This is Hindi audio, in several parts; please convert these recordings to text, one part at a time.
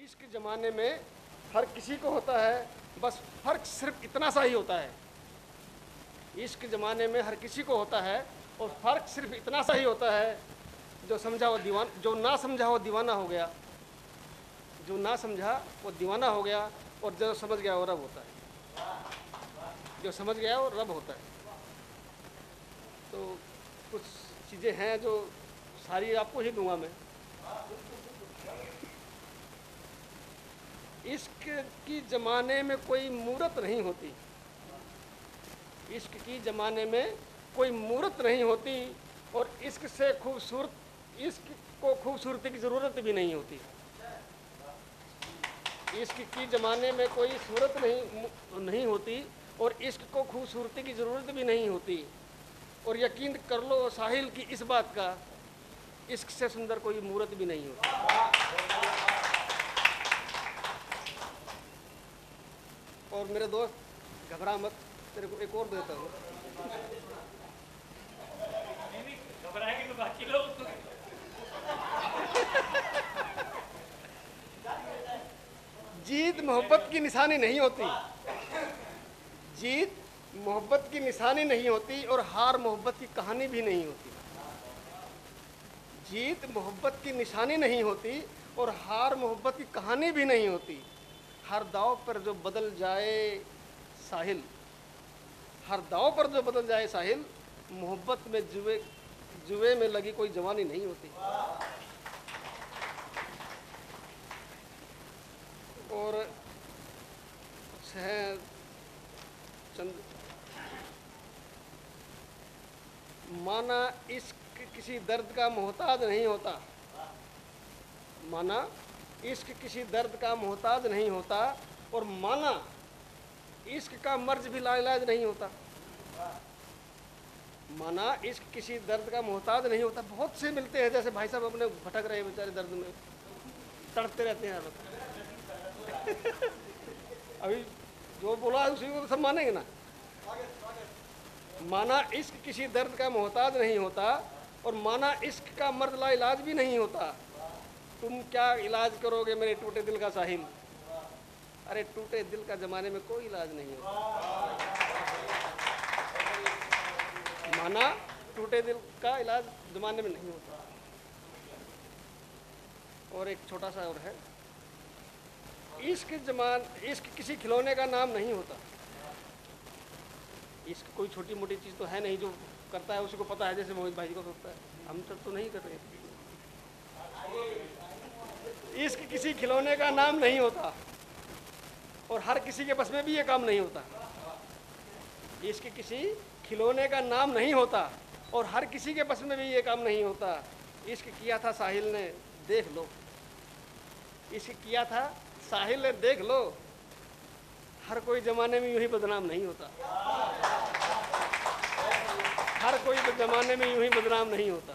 इश्क ज़माने में हर किसी को होता है, बस फ़र्क सिर्फ इतना सा ही होता है। इश्क ज़माने में हर किसी को होता है और फ़र्क सिर्फ इतना सा ही होता है, जो समझा वो दीवान, जो ना समझा वो दीवाना हो गया, जो ना समझा वो दीवाना हो गया, और जो समझ गया वो रब होता है। जो समझ गया वो रब होता है। तो कुछ चीज़ें हैं जो सारी आपको ही दूंगा मैं। इश्क की ज़माने में कोई मूरत नहीं होती, इश्क की ज़माने में कोई मूरत नहीं होती, और इश्क से खूबसूरत, इश्क को खूबसूरती की ज़रूरत भी नहीं होती। इश्क की ज़माने में कोई सूरत नहीं होती, और इश्क को खूबसूरती की ज़रूरत भी नहीं होती। और यकीन कर लो साहिल की इस बात का, इश्क से सुंदर कोई मूरत भी नहीं होती। और मेरे दोस्त घबरा मत, तेरे को एक और देता हूँ। घबराएंगे तो बाकी लोग जीत मोहब्बत की निशानी नहीं होती, जीत मोहब्बत की निशानी नहीं होती, और हार मोहब्बत की कहानी भी नहीं होती। जीत मोहब्बत की निशानी नहीं होती, और हार मोहब्बत की कहानी भी नहीं होती। हर दाव पर जो बदल जाए साहिल, हर दाव पर जो बदल जाए साहिल, मोहब्बत में जुए में लगी कोई जवानी नहीं होती। और चंद माना इश्क किसी दर्द का मोहताज नहीं होता, माना इश्क किसी दर्द का मोहताज नहीं होता, और माना इश्क का मर्ज भी लाइलाज नहीं होता। माना इश्क किसी दर्द का मोहताज नहीं होता। बहुत से मिलते हैं, जैसे भाई साहब अपने भटक रहे हैं बेचारे, दर्द में तड़पते रहते हैं। अभी जो बोला है उसी को सब मानेंगे ना। माना इश्क किसी दर्द का मोहताज नहीं होता, और माना इश्क का मर्द ला इलाज भी नहीं होता। तुम क्या इलाज करोगे मेरे टूटे दिल का साहिल? अरे टूटे दिल का ज़माने में कोई इलाज नहीं होता। माना टूटे दिल का इलाज ज़माने में नहीं होता। और एक छोटा सा और है, इश्क किसी खिलौने का नाम नहीं होता। इश्क कोई छोटी मोटी चीज़ तो है नहीं, जो करता है उसी को पता है, जैसे मोहित भाई को होता है, हम सब तो नहीं कर रहे। इश्क किसी खिलौने का नाम नहीं होता, और हर किसी के बस में भी ये काम नहीं होता। इश्क किसी खिलौने का नाम नहीं होता, और हर किसी के बस में भी ये काम नहीं होता। इश्क किया था साहिल ने, देख लो। इश्क किया था साहिल ने, देख लो। हर कोई ज़माने में यूं ही बदनाम नहीं होता, हर कोई ज़माने में यूं ही बदनाम नहीं होता।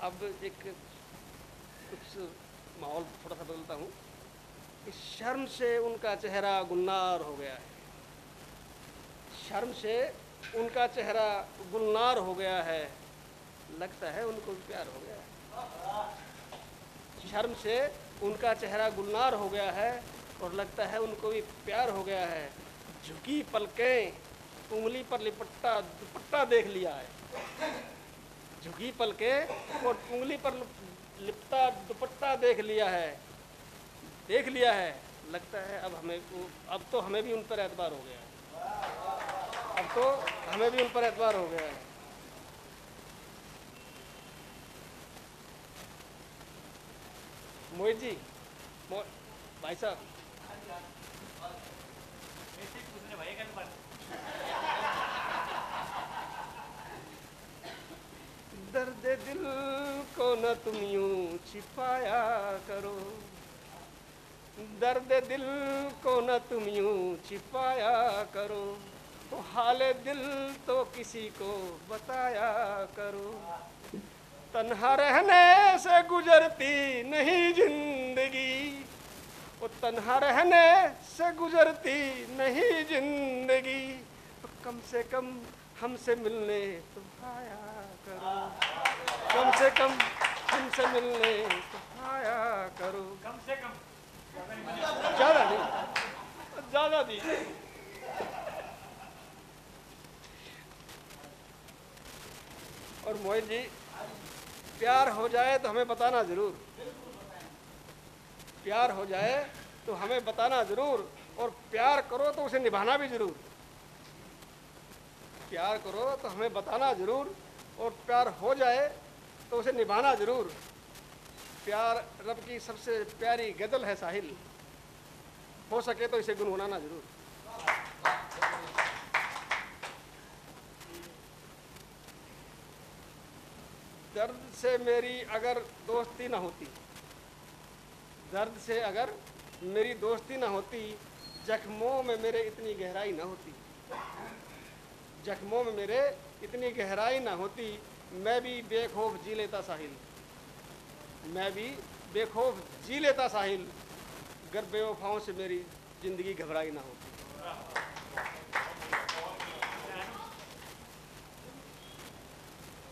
अब एक कुछ माहौल थोड़ा सा बदलता हूँ। इस शर्म से उनका चेहरा गुलनार हो गया है, शर्म से उनका चेहरा गुलनार हो गया है, लगता है उनको प्यार हो गया है। शर्म से उनका चेहरा गुलनार हो गया है, और लगता है उनको भी प्यार हो गया है। झुकी पलकें, उंगली पर लिपटा दुपट्टा देख लिया है। झुकी पलकें और उंगली पर लिपटा दुपट्टा देख लिया है, देख लिया है। लगता है अब तो हमें भी उन पर एतबार हो गया है, अब तो हमें भी उन पर एतबार हो गया है। मोहित जी, भाई साहब, दर्द दिल को न तुम यूं छिपाया करो, दर्द दिल को न तुम यूं छिपाया करो, तो हाल दिल तो किसी को बताया करो। तन्हा रहने से गुजरती नहीं जिंदगी, वो तन्हा रहने से गुजरती नहीं जिंदगी, तो कम से कम हमसे मिलने तो आया करो, कम से कम हमसे मिलने तो आया करो। और मोहित जी, प्यार हो जाए तो हमें बताना जरूर, प्यार हो जाए तो हमें बताना जरूर, और प्यार करो तो उसे निभाना भी जरूर। प्यार करो तो हमें बताना जरूर, और प्यार हो जाए तो उसे निभाना जरूर। प्यार रब की सबसे प्यारी गजल है साहिल, हो सके तो इसे गुनगुनाना जरूर। दर्द से मेरी अगर दोस्ती न होती, दर्द से अगर मेरी दोस्ती न होती, जख्मों में मेरे इतनी गहराई न होती, जख्मों में मेरे इतनी गहराई न होती, मैं भी बेखौफ जी लेता साहिल, मैं भी बेखौफ जी लेता साहिल, गर बेवफाओं से मेरी जिंदगी घबराई ना होती।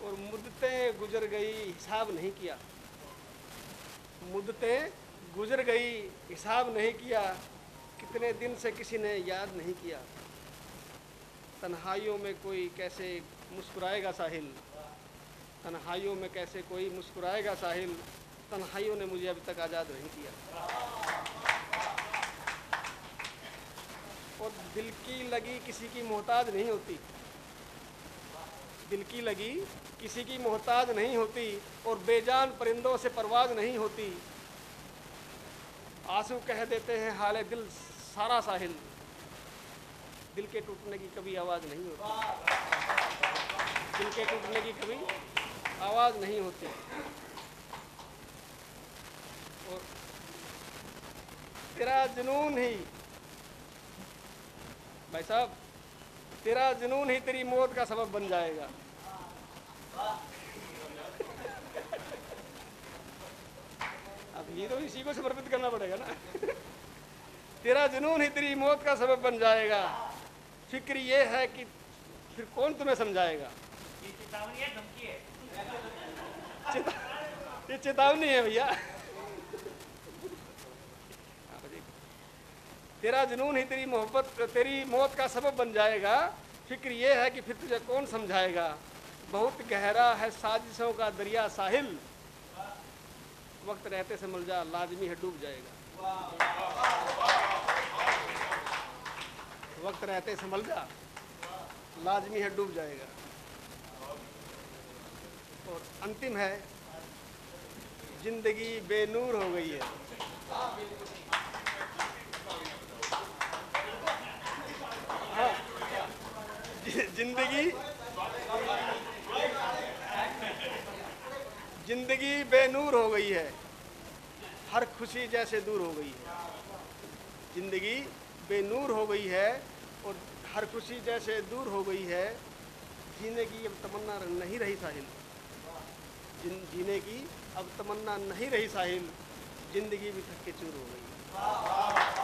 और मुद्दतें गुजर गई हिसाब नहीं किया, मुद्दतें गुजर गई हिसाब नहीं किया, कितने दिन से किसी ने याद नहीं किया, तन्हाइयों में कोई कैसे मुस्कुराएगा साहिल, तन्हाइयों में कैसे कोई मुस्कुराएगा साहिल, तन्हाइयों ने मुझे अभी तक आज़ाद नहीं किया। और दिल की लगी किसी की मोहताज नहीं होती, दिल की लगी किसी की मोहताज नहीं होती, और बेजान परिंदों से परवाज नहीं होती, आंसू कह देते हैं हाले दिल सारा साहिल, दिल के टूटने की कभी आवाज़ नहीं होती, दिल के टूटने की कभी आवाज़ नहीं होती। और तेरा जुनून ही भाई साहब, तेरा जुनून ही तेरी मौत का सबब बन जाएगा। अब ये तो इसी को समर्पित करना पड़ेगा ना। तेरा जुनून ही तेरी मौत का सबब बन जाएगा, फिक्र ये है कि फिर कौन तुम्हें समझाएगा। ये चेतावनी है, धमकी है। ये चेतावनी है भैया। तेरा जुनून ही तेरी मोहब्बत तेरी मौत का सबब बन जाएगा, फिक्र ये है कि फिर तुझे कौन समझाएगा, बहुत गहरा है साजिशों का दरिया साहिल, वक्त रहते संभल जा लाजमी है डूब जाएगा, वक्त रहते संभल जा लाजमी है डूब जाएगा। और अंतिम है, जिंदगी बेनूर हो गई है, जिंदगी बेनूर हो गई है, हर खुशी जैसे दूर हो गई है, जिंदगी बेनूर हो गई है और हर खुशी जैसे दूर हो गई है, जीने की अब तमन्ना नहीं रही साहिल, जीने की अब तमन्ना नहीं रही साहिल, जिंदगी भी थक के चूर हो गई है।